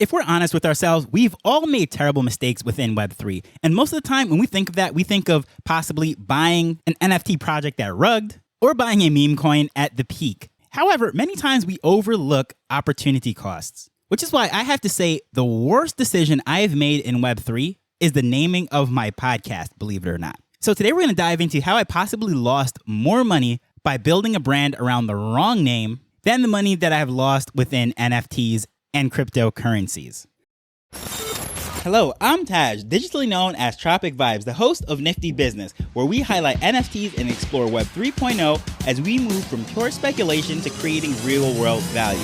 If we're honest with ourselves, we've all made terrible mistakes within Web3. And most of the time, when we think of that, we think of possibly buying an NFT project at Rugged or buying a meme coin at the peak. However, many times we overlook opportunity costs, which is why I have to say the worst decision I have made in Web3 is the naming of my podcast, believe it or not. So today we're going to dive into how I possibly lost more money by building a brand around the wrong name than the money that I have lost within NFTs and cryptocurrencies. Hello, I'm Taj, digitally known as Tropic Vibes, the host of Nifty Business, where we highlight NFTs and explore Web 3.0 as we move from pure speculation to creating real-world value.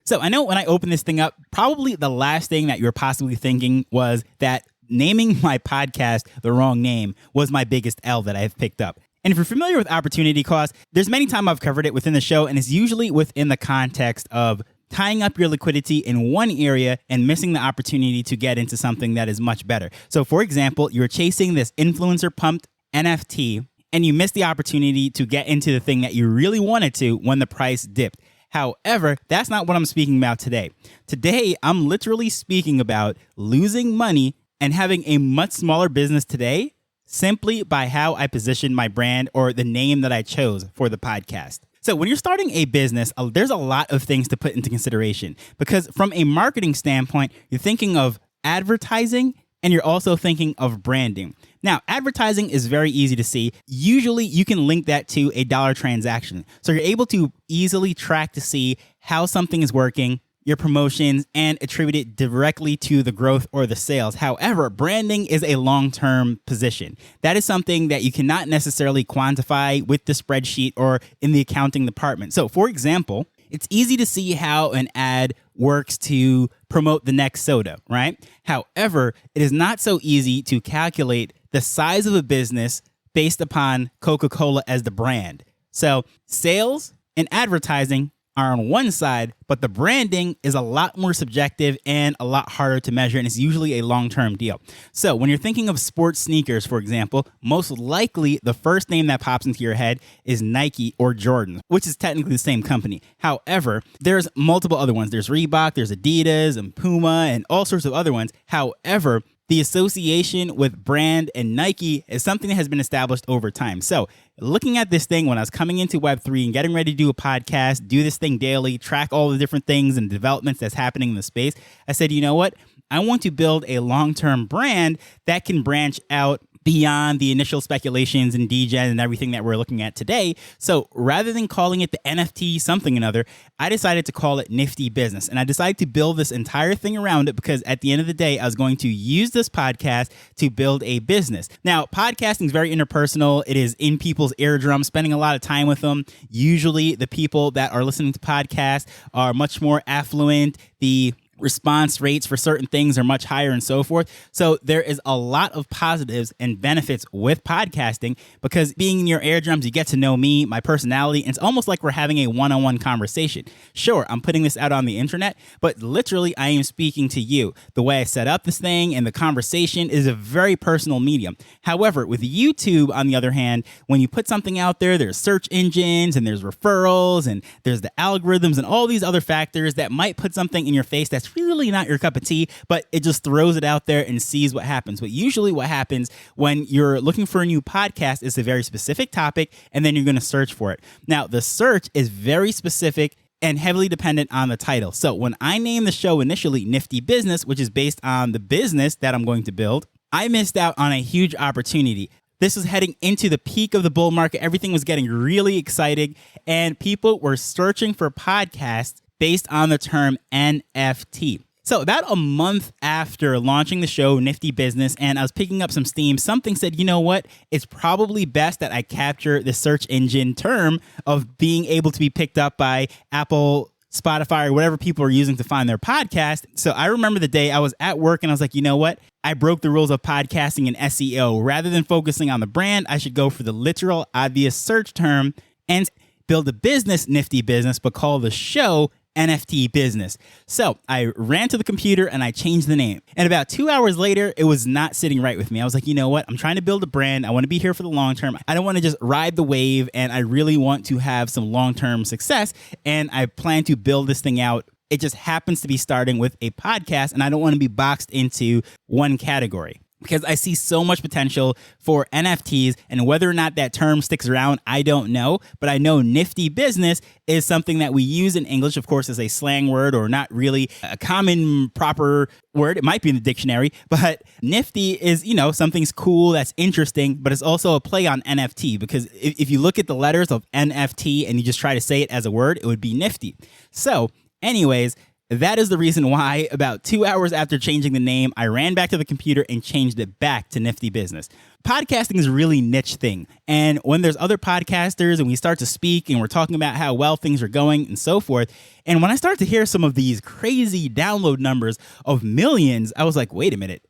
So I know when I opened this thing up, probably the last thing that you're possibly thinking was that naming my podcast the wrong name was my biggest L that I've picked up. And if you're familiar with opportunity cost, there's many times I've covered it within the show, and it's usually within the context of tying up your liquidity in one area and missing the opportunity to get into something that is much better. So for example, you're chasing this influencer pumped NFT and you missed the opportunity to get into the thing that you really wanted to when the price dipped. However, that's not what I'm speaking about today. Today, I'm literally speaking about losing money and having a much smaller business today simply by how I position my brand or the name that I chose for the podcast. So when you're starting a business, there's a lot of things to put into consideration because from a marketing standpoint, you're thinking of advertising and you're also thinking of branding. Now, advertising is very easy to see. Usually you can link that to a dollar transaction. So you're able to easily track to see how something is working, your promotions, and attribute it directly to the growth or the sales. However, branding is a long-term position. That is something that you cannot necessarily quantify with the spreadsheet or in the accounting department. So for example, it's easy to see how an ad works to promote the next soda, right? However, it is not so easy to calculate the size of a business based upon Coca-Cola as the brand. So sales and advertising are on one side, but the branding is a lot more subjective and a lot harder to measure, and it's usually a long-term deal. So when you're thinking of sports sneakers, for example, most likely the first name that pops into your head is Nike or Jordan, which is technically the same company. However, there's multiple other ones. There's Reebok, there's Adidas and Puma and all sorts of other ones. However, the association with brand and Nike is something that has been established over time. So looking at this thing when I was coming into Web3 and getting ready to do a podcast, do this thing daily, track all the different things and developments that's happening in the space, I said, you know what? I want to build a long-term brand that can branch out beyond the initial speculations and degen and everything that we're looking at today. So rather than calling it the NFT something another, I decided to call it Nifty Business. And I decided to build this entire thing around it because at the end of the day, I was going to use this podcast to build a business. Now, podcasting is very interpersonal. It is in people's eardrums, spending a lot of time with them. Usually the people that are listening to podcasts are much more affluent. The response rates for certain things are much higher and so forth. So there is a lot of positives and benefits with podcasting because being in your eardrums, you get to know me, my personality, and it's almost like we're having a one-on-one conversation. Sure, I'm putting this out on the internet, but literally I am speaking to you. The way I set up this thing and the conversation is a very personal medium. However, with YouTube, on the other hand, when you put something out there, there's search engines and there's referrals and there's the algorithms and all these other factors that might put something in your face that's really not your cup of tea, but it just throws it out there and sees what happens. But usually what happens when you're looking for a new podcast is a very specific topic, and then you're going to search for it. Now, the search is very specific and heavily dependent on the title. So when I named the show initially Nifty Business, which is based on the business that I'm going to build, I missed out on a huge opportunity. This was heading into the peak of the bull market. Everything was getting really exciting, and people were searching for podcasts based on the term NFT. So about a month after launching the show, Nifty Business, and I was picking up some steam, something said, you know what? It's probably best that I capture the search engine term of being able to be picked up by Apple, Spotify, or whatever people are using to find their podcast. So I remember the day I was at work and I was like, you know what? I broke the rules of podcasting and SEO. Rather than focusing on the brand, I should go for the literal obvious search term and build a business, Nifty Business, but call the show NFT business. So I ran to the computer and I changed the name. And about 2 hours later, it was not sitting right with me. I was like, you know what? I'm trying to build a brand. I want to be here for the long term. I don't want to just ride the wave, and I really want to have some long-term success. And I plan to build this thing out. It just happens to be starting with a podcast, and I don't want to be boxed into one category, because I see so much potential for NFTs, and whether or not that term sticks around, I don't know. But I know nifty business is something that we use in English, of course, as a slang word, or not really a common proper word. It might be in the dictionary, but nifty is, something's cool, that's interesting, but it's also a play on NFT, because if you look at the letters of NFT and you just try to say it as a word, it would be nifty. So anyways, that is the reason why about 2 hours after changing the name, I ran back to the computer and changed it back to Nifty Business. Podcasting is a really niche thing. And when there's other podcasters and we start to speak and we're talking about how well things are going and so forth, and when I start to hear some of these crazy download numbers of millions, I was like, wait a minute,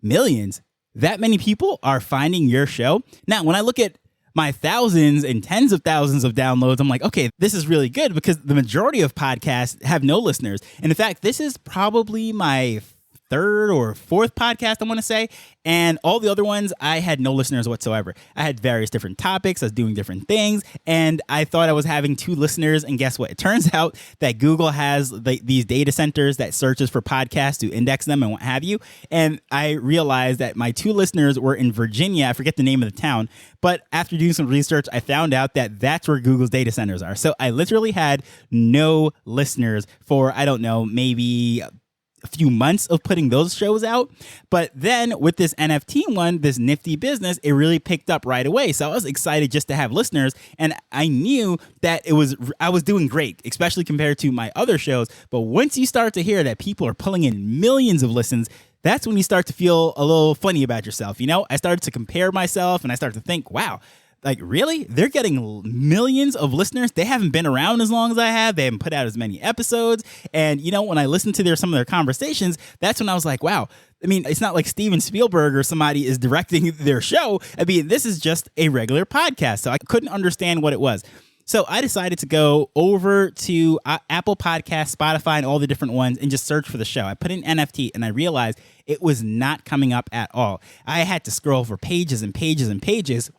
millions? That many people are finding your show? Now, when I look at my thousands and tens of thousands of downloads, I'm like, okay, this is really good, because the majority of podcasts have no listeners. And in fact, this is probably my third or fourth podcast, I want to say. And all the other ones, I had no listeners whatsoever. I had various different topics. I was doing different things. And I thought I was having 2 listeners. And guess what? It turns out that Google has these data centers that searches for podcasts to index them and what have you. And I realized that my 2 listeners were in Virginia. I forget the name of the town. But after doing some research, I found out that that's where Google's data centers are. So I literally had no listeners for, I don't know, maybe a few months of putting those shows out. But then with this NFT one, this Nifty Business, it really picked up right away. So I was excited just to have listeners, and I knew that I was doing great, especially compared to my other shows. But once you start to hear that people are pulling in millions of listens, that's when you start to feel a little funny about yourself. I started to compare myself, and I started to think, wow, like, really? They're getting millions of listeners? They haven't been around as long as I have. They haven't put out as many episodes. And, when I listened to some of their conversations, that's when I was like, wow. I mean, it's not like Steven Spielberg or somebody is directing their show. I mean, this is just a regular podcast. So I couldn't understand what it was. So I decided to go over to Apple Podcasts, Spotify, and all the different ones and just search for the show. I put in NFT and I realized it was not coming up at all. I had to scroll for pages and pages and pages,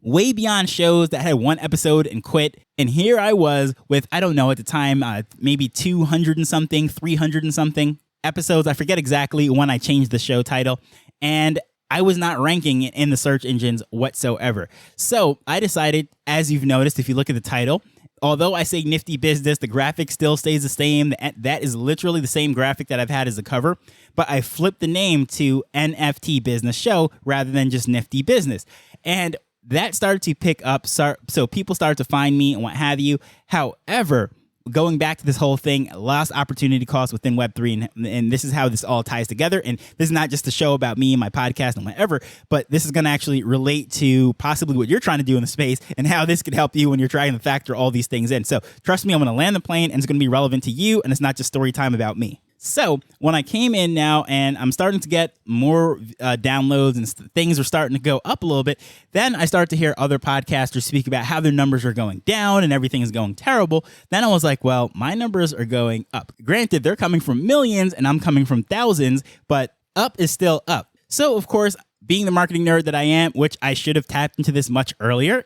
way beyond shows that had one episode and quit. And here I was with, I don't know at the time, maybe 200 and something, 300 and something episodes. I forget exactly when I changed the show title. And I was not ranking in the search engines whatsoever. So I decided, as you've noticed, if you look at the title, although I say Nifty Business, the graphic still stays the same. That is literally the same graphic that I've had as the cover. But I flipped the name to NFT Business Show rather than just Nifty Business. And that started to pick up, so people started to find me and what have you. However, going back to this whole thing, lost opportunity cost within Web3, and this is how this all ties together. And this is not just a show about me and my podcast and whatever, but this is going to actually relate to possibly what you're trying to do in the space and how this could help you when you're trying to factor all these things in. So trust me, I'm going to land the plane, and it's going to be relevant to you, and it's not just story time about me. So when I came in now and I'm starting to get more downloads and things are starting to go up a little bit, then I start to hear other podcasters speak about how their numbers are going down and everything is going terrible. Then I was like, well, my numbers are going up. Granted, they're coming from millions and I'm coming from thousands, but up is still up. So, of course, being the marketing nerd that I am, which I should have tapped into this much earlier,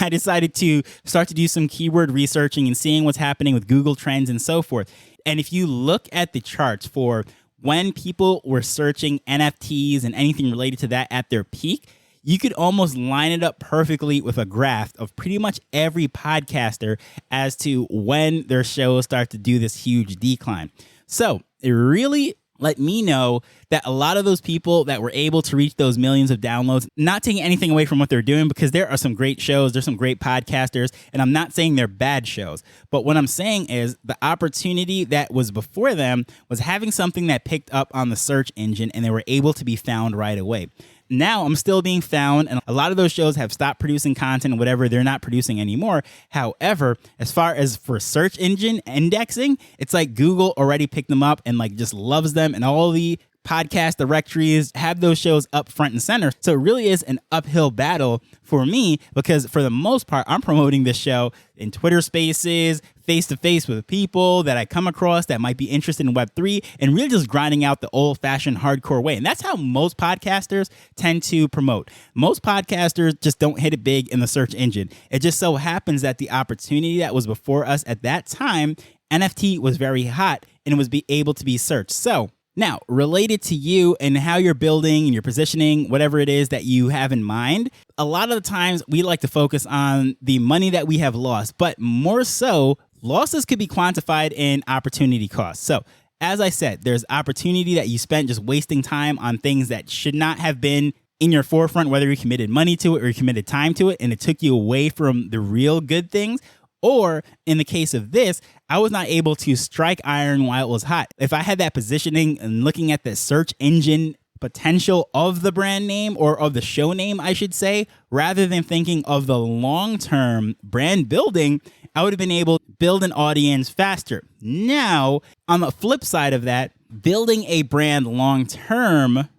I decided to start to do some keyword researching and seeing what's happening with Google Trends and so forth. And if you look at the charts for when people were searching NFTs and anything related to that at their peak, you could almost line it up perfectly with a graph of pretty much every podcaster as to when their shows start to do this huge decline. So it really let me know that a lot of those people that were able to reach those millions of downloads, not taking anything away from what they're doing, because there are some great shows, there's some great podcasters, and I'm not saying they're bad shows. But what I'm saying is the opportunity that was before them was having something that picked up on the search engine and they were able to be found right away. Now I'm still being found, and a lot of those shows have stopped producing content, whatever, they're not producing anymore. However, as far as for search engine indexing, it's like Google already picked them up and like just loves them, and all the podcast directories, have those shows up front and center. So it really is an uphill battle for me because for the most part, I'm promoting this show in Twitter Spaces, face-to-face with people that I come across that might be interested in Web3 and really just grinding out the old-fashioned hardcore way. And that's how most podcasters tend to promote. Most podcasters just don't hit it big in the search engine. It just so happens that the opportunity that was before us at that time, NFT was very hot and it was able to be searched. So now, related to you and how you're building and your positioning, whatever it is that you have in mind, a lot of the times we like to focus on the money that we have lost, but more so, losses could be quantified in opportunity costs. So, as I said, there's opportunity that you spent just wasting time on things that should not have been in your forefront, whether you committed money to it or you committed time to it, and it took you away from the real good things. Or in the case of this, I was not able to strike iron while it was hot. If I had that positioning and looking at the search engine potential of the brand name or of the show name, I should say, rather than thinking of the long-term brand building, I would have been able to build an audience faster. Now, on the flip side of that, building a brand long-term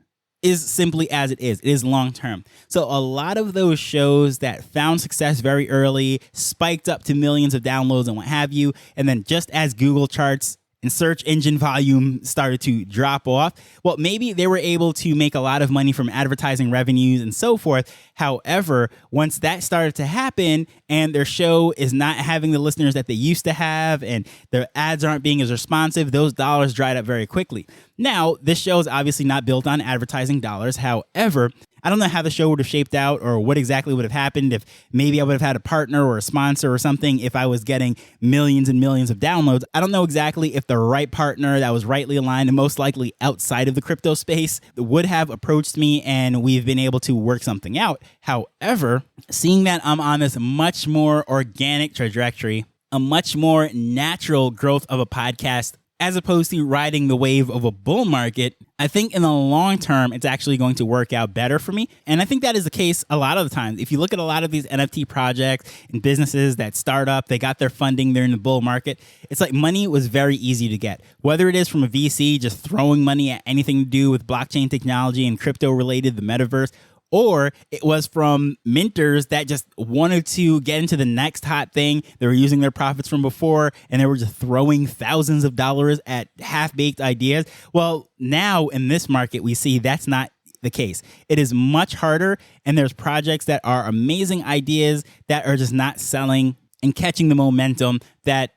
is simply as it is. It is long-term. So a lot of those shows that found success very early, spiked up to millions of downloads and what have you, and then just as Google charts and search engine volume started to drop off, well, maybe they were able to make a lot of money from advertising revenues and so forth. However, once that started to happen and their show is not having the listeners that they used to have and their ads aren't being as responsive, those dollars dried up very quickly. Now, this show is obviously not built on advertising dollars. However, I don't know how the show would have shaped out or what exactly would have happened if maybe I would have had a partner or a sponsor or something if I was getting millions and millions of downloads. I don't know exactly if the right partner that was rightly aligned and most likely outside of the crypto space would have approached me and we've been able to work something out. However, seeing that I'm on this much more organic trajectory, a much more natural growth of a podcast, as opposed to riding the wave of a bull market, I think in the long term, it's actually going to work out better for me. And I think that is the case a lot of the time. If you look at a lot of these NFT projects and businesses that start up, they got their funding, they're in the bull market. It's like money was very easy to get. Whether it is from a VC just throwing money at anything to do with blockchain technology and crypto related, the metaverse, or it was from minters that just wanted to get into the next hot thing. They were using their profits from before, and they were just throwing thousands of dollars at half-baked ideas. Well, now in this market, we see that's not the case. It is much harder, and there's projects that are amazing ideas that are just not selling and catching the momentum that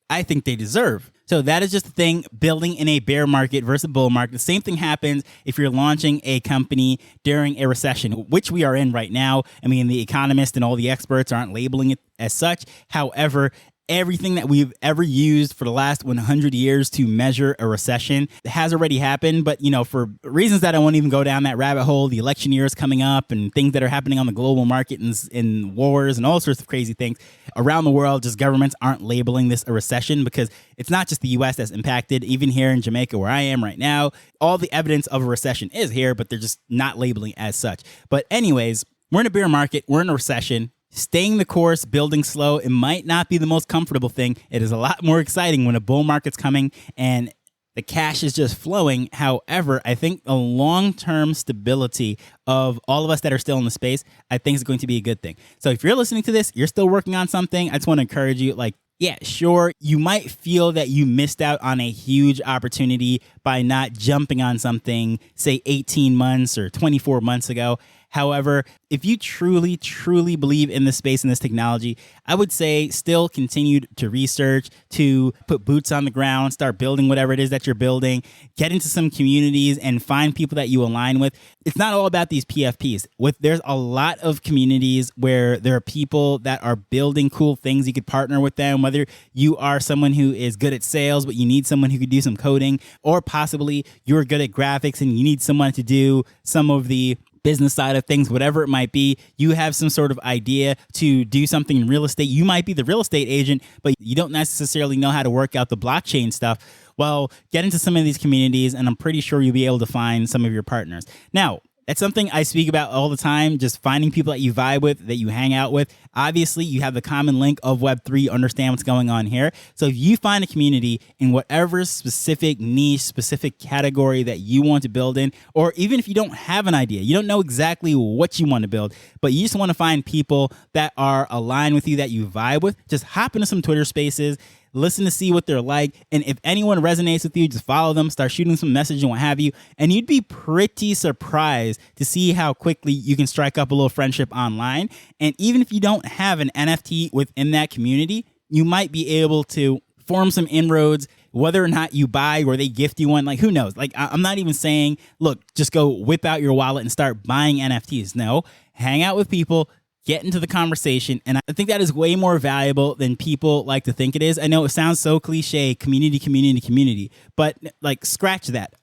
I think they deserve. So that is just the thing, building in a bear market versus a bull market. The same thing happens if you're launching a company during a recession, which we are in right now. I mean, the economists and all the experts aren't labeling it as such. However, everything that we've ever used for the last 100 years to measure a recession has already happened. But, you know, for reasons that I won't even go down that rabbit hole, the election year is coming up and things that are happening on the global market and wars and all sorts of crazy things around the world, just governments aren't labeling this a recession because it's not just the U.S. that's impacted. Even here in Jamaica, where I am right now, all the evidence of a recession is here, but they're just not labeling it as such. But anyways, we're in a bear market. We're in a recession. Staying the course, building slow, it might not be the most comfortable thing. It is a lot more exciting when a bull market's coming and the cash is just flowing. However, I think the long-term stability of all of us that are still in the space, I think is going to be a good thing. So if you're listening to this, you're still working on something, I just want to encourage you, yeah, sure, you might feel that you missed out on a huge opportunity by not jumping on something, say 18 months or 24 months ago. However, if you truly, truly believe in this space and this technology, I would say still continue to research, to put boots on the ground, start building whatever it is that you're building, get into some communities and find people that you align with. It's not all about these PFPs. There's a lot of communities where there are people that are building cool things. You could partner with them, whether you are someone who is good at sales, but you need someone who could do some coding, or possibly you're good at graphics and you need someone to do some of the business side of things, whatever it might be. You have some sort of idea to do something in real estate. You might be the real estate agent, but you don't necessarily know how to work out the blockchain stuff. Well, get into some of these communities and I'm pretty sure you'll be able to find some of your partners. Now, That's something I speak about all the time, just finding people that you vibe with, that you hang out with. Obviously, you have the common link of Web3, understand what's going on here. So if you find a community in whatever specific niche, specific category that you want to build in, or even if you don't have an idea, you don't know exactly what you want to build, but you just want to find people that are aligned with you, that you vibe with, just hop into some Twitter spaces, listen to see what they're like. And if anyone resonates with you, just follow them, start shooting some message and what have you. And you'd be pretty surprised to see how quickly you can strike up a little friendship online. And even if you don't have an NFT within that community, you might be able to form some inroads, whether or not you buy or they gift you one. Like, who knows? Like, I'm not even saying, look, just go whip out your wallet and start buying NFTs. No, hang out with people, get into the conversation. And I think that is way more valuable than people like to think it is. I know it sounds so cliche, community, but like, scratch that.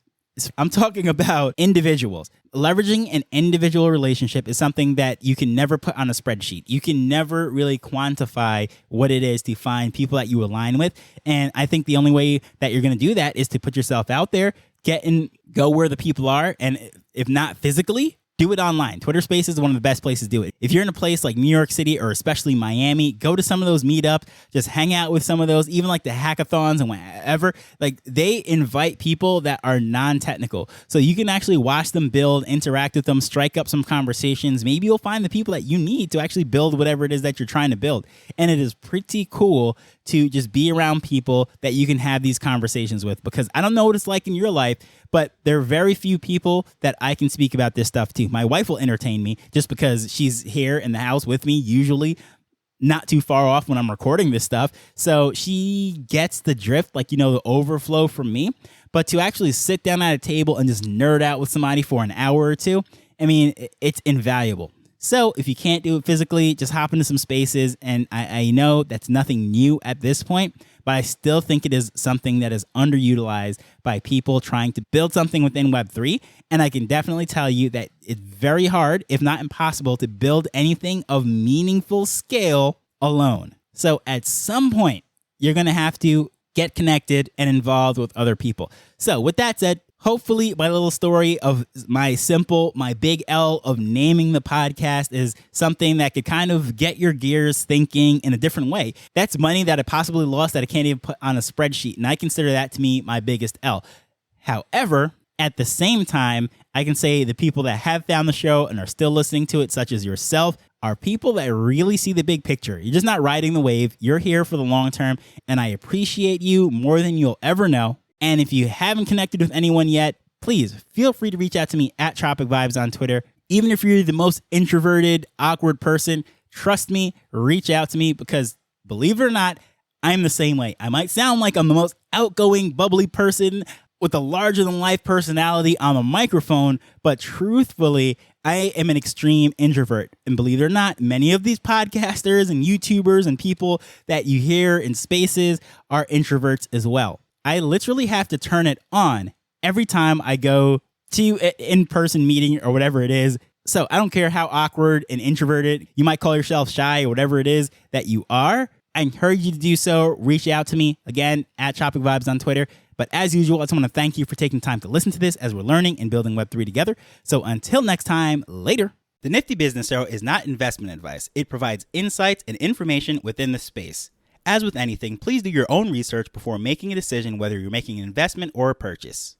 I'm talking about individuals. Leveraging an individual relationship is something that you can never put on a spreadsheet. You can never really quantify what it is to find people that you align with. And I think the only way that you're going to do that is to put yourself out there, go where the people are. And if not physically, do it online. Twitter Spaces is one of the best places to do it. If you're in a place like New York City or especially Miami, go to some of those meetups, just hang out with some of those, even like the hackathons and whatever. Like, they invite people that are non-technical. So you can actually watch them build, interact with them, strike up some conversations. Maybe you'll find the people that you need to actually build whatever it is that you're trying to build. And it is pretty cool to just be around people that you can have these conversations with, because I don't know what it's like in your life, but there are very few people that I can speak about this stuff to. My wife will entertain me just because she's here in the house with me, usually not too far off when I'm recording this stuff. So she gets the drift, like, the overflow from me. But to actually sit down at a table and just nerd out with somebody for an hour or two, I mean, it's invaluable. So if you can't do it physically, just hop into some spaces. And I know that's nothing new at this point, but I still think it is something that is underutilized by people trying to build something within Web3. And I can definitely tell you that it's very hard, if not impossible, to build anything of meaningful scale alone. So at some point, you're going to have to get connected and involved with other people. So with that said, hopefully my little story of my big L of naming the podcast is something that could kind of get your gears thinking in a different way. That's money that I possibly lost that I can't even put on a spreadsheet. And I consider that to me my biggest L. However, at the same time, I can say the people that have found the show and are still listening to it, such as yourself, are people that really see the big picture. You're just not riding the wave. You're here for the long term, and I appreciate you more than you'll ever know. And if you haven't connected with anyone yet, please feel free to reach out to me at Tropic Vibes on Twitter. Even if you're the most introverted, awkward person, trust me, reach out to me, because believe it or not, I'm the same way. I might sound like I'm the most outgoing, bubbly person with a larger than life personality on a microphone, but truthfully, I am an extreme introvert. And believe it or not, many of these podcasters and YouTubers and people that you hear in spaces are introverts as well. I literally have to turn it on every time I go to an in-person meeting or whatever it is. So I don't care how awkward and introverted you might call yourself, shy or whatever it is that you are. I encourage you to do so. Reach out to me, again, at Tropic Vibes on Twitter. But as usual, I just want to thank you for taking time to listen to this as we're learning and building Web3 together. So until next time, later. The Nifty Business Show is not investment advice. It provides insights and information within the space. As with anything, please do your own research before making a decision whether you're making an investment or a purchase.